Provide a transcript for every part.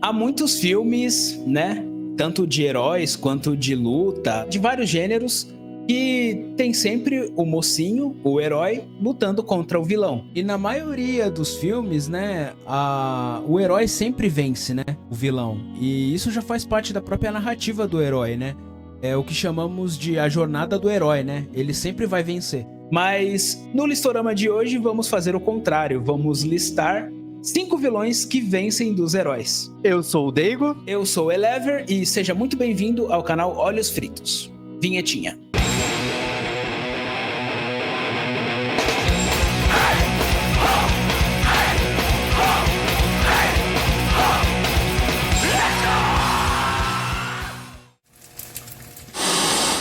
há muitos filmes, né? Tanto de heróis quanto de luta, de vários gêneros, que tem sempre o mocinho, o herói, lutando contra o vilão. E na maioria dos filmes, né, o herói sempre vence, né, o vilão. E isso já faz parte da própria narrativa do herói, né? É o que chamamos de a jornada do herói, né? Ele sempre vai vencer. Mas no listorama de hoje vamos fazer o contrário. Vamos listar 5 vilões que vencem dos heróis. Eu sou o Deigo. Eu sou o Elever e seja muito bem-vindo ao canal Olhos Fritos. Vinhetinha.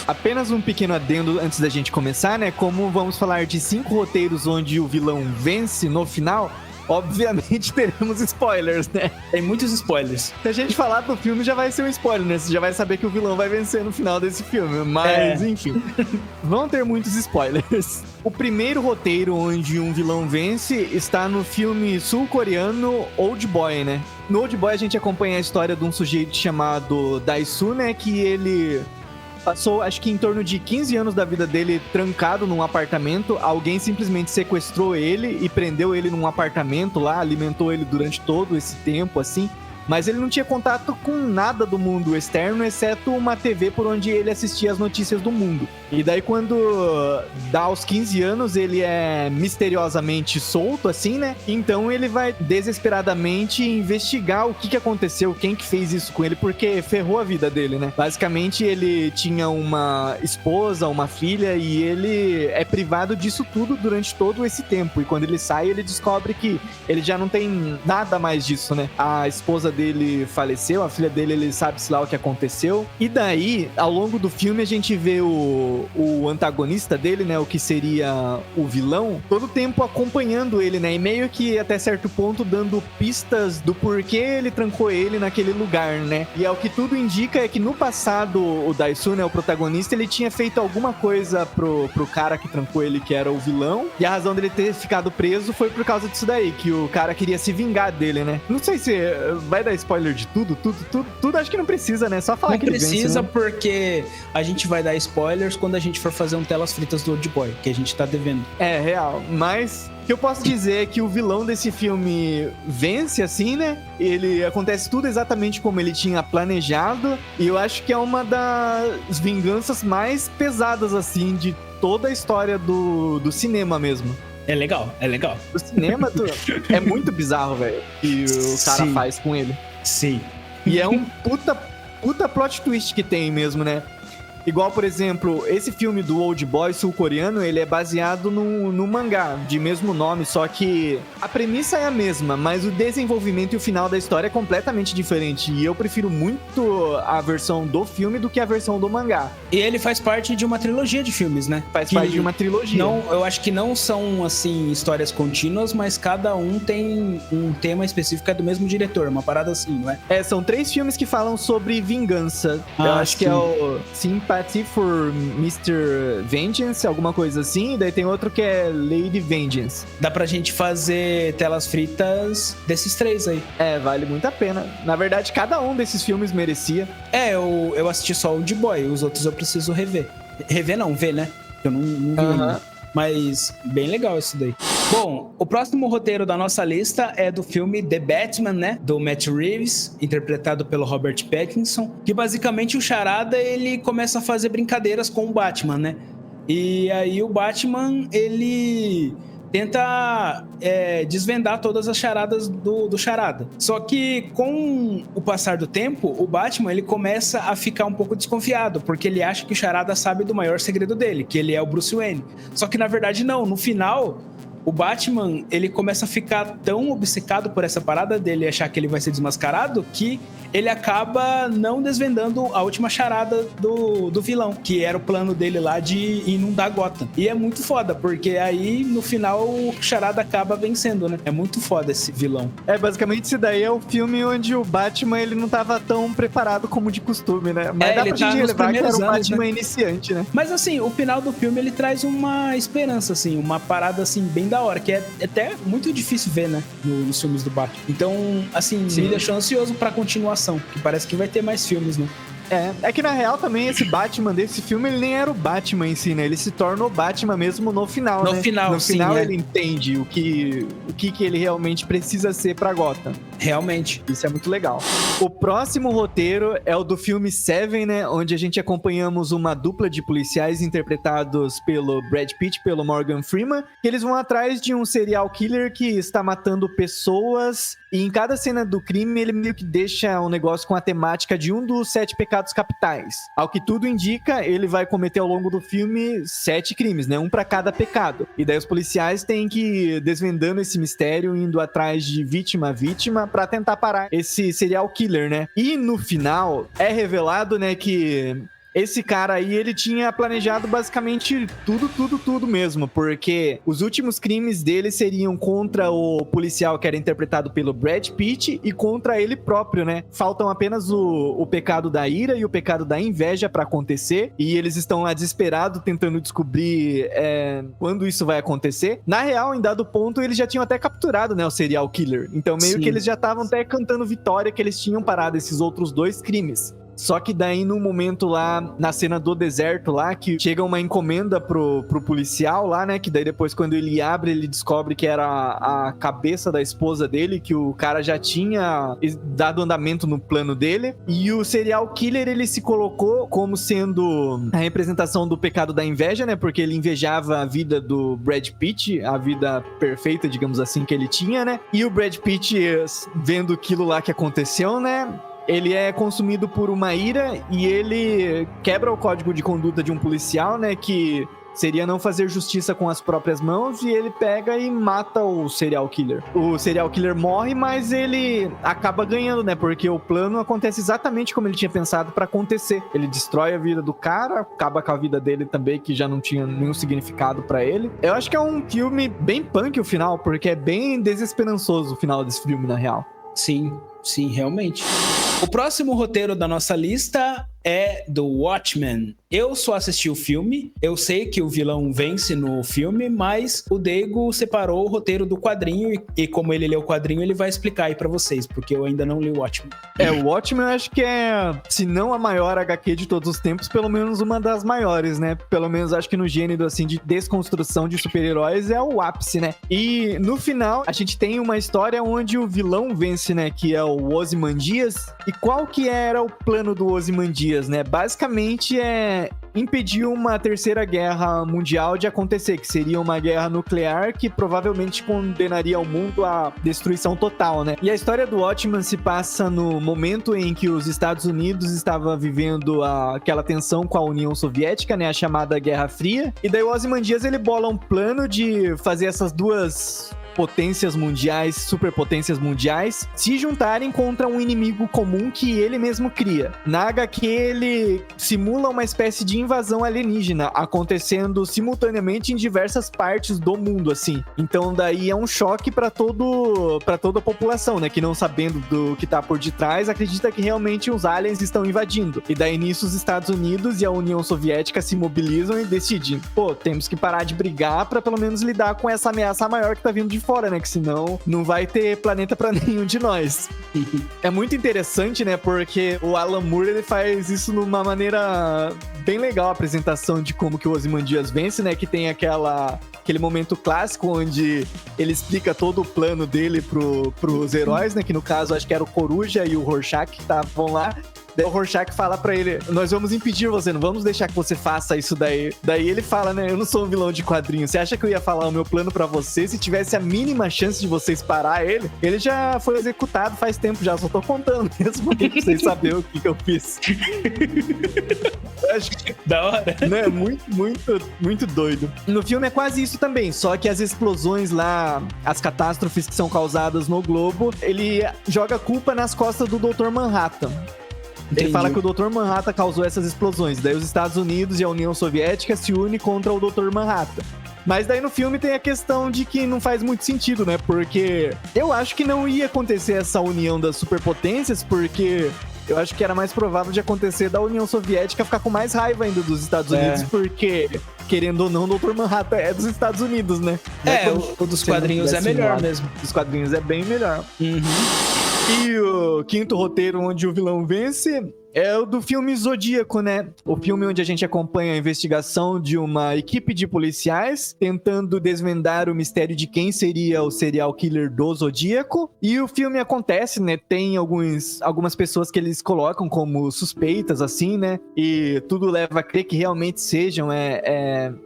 Apenas um pequeno adendo antes da gente começar, né? Como vamos falar de 5 roteiros onde o vilão vence no final, obviamente teremos spoilers, né? Tem muitos spoilers. Se a gente falar do filme, já vai ser um spoiler, né? Você já vai saber que o vilão vai vencer no final desse filme. Mas, enfim, vão ter muitos spoilers. O primeiro roteiro onde um vilão vence está no filme sul-coreano Old Boy, né? No Old Boy a gente acompanha a história de um sujeito chamado Dae-soo, né? Que ele passou, acho que em torno de 15 anos da vida dele trancado num apartamento. Alguém simplesmente sequestrou ele e prendeu ele num apartamento lá, alimentou ele durante todo esse tempo, assim. Mas ele não tinha contato com nada do mundo externo, exceto uma TV por onde ele assistia as notícias do mundo. E daí quando dá aos 15 anos, ele é misteriosamente solto, assim, né? Então ele vai desesperadamente investigar o que aconteceu, quem que fez isso com ele, porque ferrou a vida dele, né? Basicamente ele tinha uma esposa, uma filha, e ele é privado disso tudo durante todo esse tempo. E quando ele sai, ele descobre que ele já não tem nada mais disso, né? A esposa dele faleceu, a filha dele, ele sabe-se lá o que aconteceu. E daí, ao longo do filme, a gente vê o antagonista dele, né, o que seria o vilão, todo o tempo acompanhando ele, né, e meio que até certo ponto dando pistas do porquê ele trancou ele naquele lugar, né. E é o que tudo indica é que no passado o Dae-soo, né, o protagonista, ele tinha feito alguma coisa pro cara que trancou ele, que era o vilão, e a razão dele ter ficado preso foi por causa disso daí, que o cara queria se vingar dele, né. Não sei se vai dar spoiler de tudo, acho que não precisa, né? Só falar não que ele vence, precisa, né? Porque a gente vai dar spoilers quando a gente for fazer um Telas Fritas do Old Boy, que a gente tá devendo. É, real. Mas o que eu posso dizer é que o vilão desse filme vence, assim, né? Ele acontece tudo exatamente como ele tinha planejado. E eu acho que é uma das vinganças mais pesadas, assim, de toda a história do cinema mesmo. É legal, é legal. O cinema é muito bizarro, velho, que o cara faz com ele. Sim. E é um puta plot twist que tem mesmo, né? Igual, por exemplo, esse filme do Old Boy sul-coreano, ele é baseado no mangá de mesmo nome, só que a premissa é a mesma, mas o desenvolvimento e o final da história é completamente diferente. E eu prefiro muito a versão do filme do que a versão do mangá. E ele faz parte de uma trilogia de filmes, né? Faz parte de uma trilogia. Não, eu acho que não são, assim, histórias contínuas, mas cada um tem um tema específico, é do mesmo diretor, uma parada assim, não é? É, são 3 filmes que falam sobre vingança. Eu acho que é o Sympathy for Mr. Vengeance, alguma coisa assim, e daí tem outro que é Lady Vengeance. Dá pra gente fazer telas fritas desses 3 aí. É, vale muito a pena. Na verdade, cada um desses filmes merecia. É, eu assisti só o Old Boy, os outros eu preciso rever. Rever não, ver, né? Eu não vi ainda. Mas bem legal isso daí. Bom, o próximo roteiro da nossa lista é do filme The Batman, né? Do Matt Reeves, interpretado pelo Robert Pattinson. Que basicamente o Charada, ele começa a fazer brincadeiras com o Batman, né? E aí o Batman, ele tenta desvendar todas as charadas do Charada. Só que com o passar do tempo, o Batman, ele começa a ficar um pouco desconfiado, porque ele acha que o Charada sabe do maior segredo dele, que ele é o Bruce Wayne. Só que na verdade não, no final o Batman, ele começa a ficar tão obcecado por essa parada dele achar que ele vai ser desmascarado, que ele acaba não desvendando a última charada do vilão, que era o plano dele lá de inundar Gotham. E é muito foda, porque aí no final o charada acaba vencendo, né? É muito foda esse vilão. É, basicamente isso daí é o filme onde o Batman, ele não tava tão preparado como de costume, né? Mas dá pra gente relevar que era um Batman iniciante, né? Mas assim, o final do filme, ele traz uma esperança, assim, uma parada assim, bem da hora, que é até muito difícil ver, né, nos filmes do Batman. Então, assim, me deixou ansioso pra continuação, que parece que vai ter mais filmes, né? É que na real também esse Batman desse filme, ele nem era o Batman em si, né? Ele se torna o Batman mesmo no final, né? No final ele entende o que ele realmente precisa ser pra Gotham. Realmente. Isso é muito legal. O próximo roteiro é o do filme Seven, né? Onde a gente acompanhamos uma dupla de policiais interpretados pelo Brad Pitt e pelo Morgan Freeman, que eles vão atrás de um serial killer que está matando pessoas, e em cada cena do crime ele meio que deixa um negócio com a temática de um dos 7 pecados capitais. Ao que tudo indica, ele vai cometer ao longo do filme 7 crimes, né? Um pra cada pecado. E daí os policiais têm que ir desvendando esse mistério, indo atrás de vítima a vítima pra tentar parar esse serial killer, né? E no final é revelado, né, que esse cara aí, ele tinha planejado basicamente tudo mesmo, porque os últimos crimes dele seriam contra o policial que era interpretado pelo Brad Pitt e contra ele próprio, né? Faltam apenas o pecado da ira e o pecado da inveja pra acontecer, e eles estão lá desesperados tentando descobrir quando isso vai acontecer. Na real, em dado ponto, eles já tinham até capturado, né, o serial killer, então meio que eles já estavam até cantando vitória que eles tinham parado esses outros 2 crimes. Só que daí no momento lá, na cena do deserto lá, que chega uma encomenda pro policial lá, né, que daí depois quando ele abre, ele descobre que era a cabeça da esposa dele, que o cara já tinha dado andamento no plano dele, e o serial killer, ele se colocou como sendo a representação do pecado da inveja, né, porque ele invejava a vida do Brad Pitt, a vida perfeita, digamos assim, que ele tinha, né, e o Brad Pitt, vendo aquilo lá que aconteceu, né, ele é consumido por uma ira e ele quebra o código de conduta de um policial, né, que seria não fazer justiça com as próprias mãos, e ele pega e mata o serial killer. O serial killer morre, mas ele acaba ganhando, né, porque o plano acontece exatamente como ele tinha pensado pra acontecer. Ele destrói a vida do cara, acaba com a vida dele também, que já não tinha nenhum significado pra ele. Eu acho que é um filme bem punk o final, porque é bem desesperançoso o final desse filme, na real. Sim, realmente. O próximo roteiro da nossa lista é do Watchmen. Eu só assisti o filme, eu sei que o vilão vence no filme, mas o Daigo separou o roteiro do quadrinho e como ele leu o quadrinho, ele vai explicar aí pra vocês, porque eu ainda não li o Watchmen. O Watchmen eu acho que é, se não a maior HQ de todos os tempos, pelo menos uma das maiores, né? Pelo menos acho que no gênero, assim, de desconstrução de super-heróis é o ápice, né? E no final, a gente tem uma história onde o vilão vence, né? Que é o Ozymandias. E qual que era o plano do Ozymandias, né? Basicamente é impedir uma terceira guerra mundial de acontecer, que seria uma guerra nuclear que provavelmente condenaria o mundo à destruição total, né? E a história do Watchmen se passa no momento em que os Estados Unidos estavam vivendo aquela tensão com a União Soviética, né? A chamada Guerra Fria. E daí o Ozymandias, ele bola um plano de fazer essas duas potências mundiais, superpotências mundiais, se juntarem contra um inimigo comum que ele mesmo cria. Na HQ, ele simula uma espécie de invasão alienígena, acontecendo simultaneamente em diversas partes do mundo, assim. Então, daí é um choque pra toda a população, né? Que não sabendo do que tá por detrás, acredita que realmente os aliens estão invadindo. E daí, nisso, os Estados Unidos e a União Soviética se mobilizam e decidem, temos que parar de brigar pra pelo menos lidar com essa ameaça maior que tá vindo de fora, né? Que senão não vai ter planeta pra nenhum de nós. É muito interessante, né? Porque o Alan Moore, ele faz isso numa maneira bem legal, a apresentação de como que o Ozymandias vence, né? Que tem aquele momento clássico onde ele explica todo o plano dele pros heróis, né? Que no caso, acho que era o Coruja e o Rorschach que estavam lá. Daí o Rorschach fala pra ele, nós vamos impedir você, não vamos deixar que você faça isso daí. Daí ele fala, né, eu não sou um vilão de quadrinho, você acha que eu ia falar o meu plano pra você se tivesse a mínima chance de vocês parar ele? Ele já foi executado faz tempo já, só tô contando mesmo pra vocês saberem o que eu fiz. Acho que da hora. Né, muito doido. No filme é quase isso também, só que as explosões lá, as catástrofes que são causadas no globo, ele joga a culpa nas costas do Dr. Manhattan. Ele fala que o Dr. Manhattan causou essas explosões. Daí os Estados Unidos e a União Soviética se unem contra o Dr. Manhattan. Mas daí no filme tem a questão de que não faz muito sentido, né? Porque eu acho que não ia acontecer essa união das superpotências, porque eu acho que era mais provável de acontecer da União Soviética ficar com mais raiva ainda dos Estados Unidos, porque, querendo ou não, o Dr. Manhattan é dos Estados Unidos, né? O dos quadrinhos é melhor mesmo. Os quadrinhos é bem melhor. Uhum. E o quinto roteiro onde o vilão vence é o do filme Zodíaco, né? O filme onde a gente acompanha a investigação de uma equipe de policiais tentando desvendar o mistério de quem seria o serial killer do Zodíaco. E o filme acontece, né? Tem algumas pessoas que eles colocam como suspeitas, assim, né? E tudo leva a crer que realmente sejam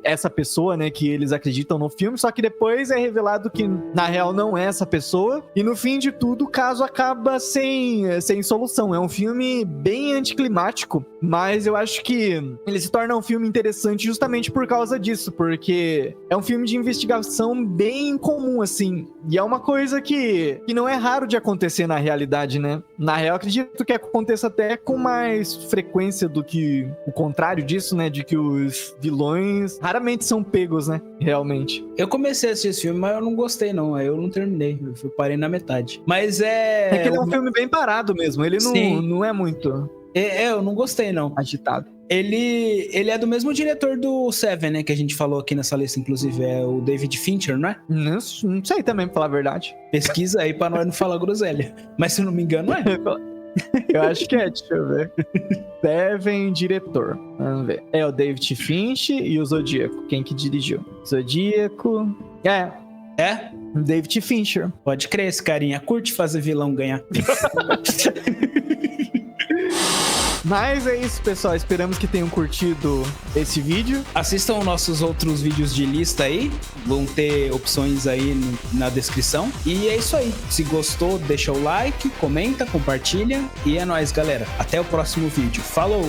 essa pessoa, né? Que eles acreditam no filme. Só que depois é revelado que, na real, não é essa pessoa. E no fim de tudo, o caso acaba sem solução. É um filme bem anticlimático, mas eu acho que ele se torna um filme interessante justamente por causa disso, porque é um filme de investigação bem comum, assim, e é uma coisa que não é raro de acontecer na realidade, né? Na real, acredito que aconteça até com mais frequência do que o contrário disso, né? De que os vilões raramente são pegos, né? Realmente. Eu comecei a assistir esse filme, mas eu não gostei, não. Aí eu não terminei. Eu parei na metade. Mas é... É que ele é um filme bem parado mesmo. Ele não é muito... eu não gostei, não. Agitado. Ele é do mesmo diretor do Seven, né? Que a gente falou aqui nessa lista, inclusive. É o David Fincher, não é? Não sei também, pra falar a verdade. Pesquisa aí pra nós não falar groselha. Mas se eu não me engano, é. Eu acho que é, deixa eu ver. Seven, diretor. Vamos ver. É o David Fincher e o Zodíaco. Quem que dirigiu? Zodíaco... É? David Fincher. Pode crer, esse carinha curte fazer vilão ganhar. Mas é isso, pessoal. Esperamos que tenham curtido esse vídeo. Assistam nossos outros vídeos de lista aí. Vão ter opções aí na descrição. E é isso aí. Se gostou, deixa o like, comenta, compartilha. E é nóis, galera. Até o próximo vídeo. Falou!